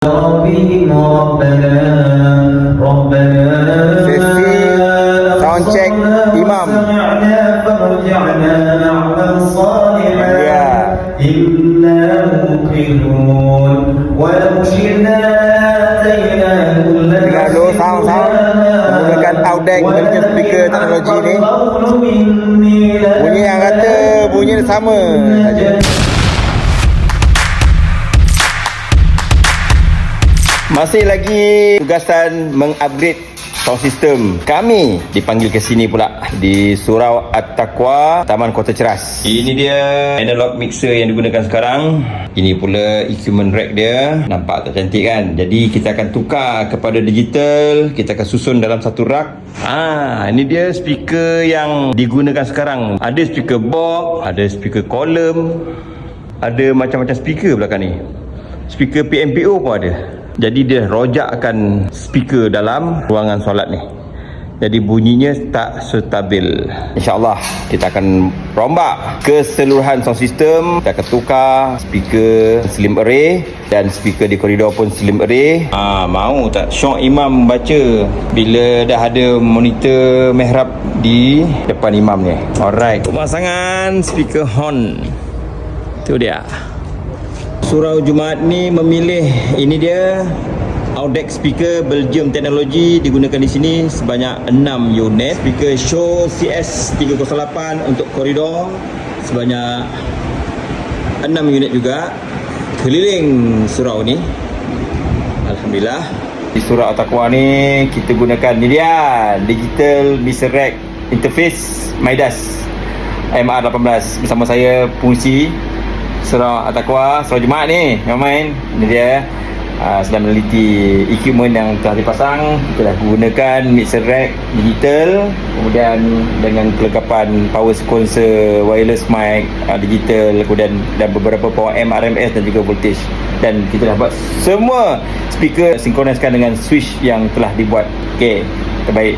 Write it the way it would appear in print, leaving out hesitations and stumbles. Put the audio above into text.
ربهم ربنا Sesi sound check Imam. سمعنا فارجعنا نعمل صالحا Ya. إنا موقنون ولو شئنا لآتينا كل Dengar نفس dulu sound menggunakan outdeck dengan speaker teknologi ni. Bunyi yang kata bunyi sama saja. Masih lagi tugasan mengupgrade sound system. Kami dipanggil ke sini pula di Surau At-Taqwa, Taman Kota Ceras. Ini dia analog mixer yang digunakan sekarang. Ini pula equipment rack dia. Nampak tak cantik kan? Jadi kita akan tukar kepada digital. Kita akan susun dalam satu rak. Ini dia speaker yang digunakan sekarang. Ada speaker box, ada speaker column, ada macam-macam speaker belakang ni. Speaker PMPO pun ada. Jadi dia rojakkan speaker dalam ruangan solat ni. Jadi bunyinya tak stabil. InsyaAllah kita akan rombak keseluruhan sound system. Kita akan tukar speaker slim array dan speaker di koridor pun slim array. Mau tak syok imam baca bila dah ada monitor mihrab di depan imam ni. Alright, pemasangan speaker horn. Tu dia. Surau Jumaat ni memilih ini dia outdeck speaker Belgium teknologi digunakan di sini sebanyak 6 unit. Speaker Shure CS308 untuk koridor sebanyak 6 unit juga keliling surau ni. Alhamdulillah. Di Surau At-Taqwa ni kita gunakan ni dia digital mixer rack interface Midas MR18 bersama saya fungsi Surau At-Taqwa, Surau Jumaat ni yang main. Ini dia sedang meneliti equipment yang telah dipasang. Kita dah gunakan mixer rack digital, kemudian dengan kelengkapan power sequencer, wireless mic digital, kemudian dan beberapa power amp, RMS dan juga voltage. Dan kita dah buat semua speaker sinkroniskan dengan switch yang telah dibuat. Okey, terbaik.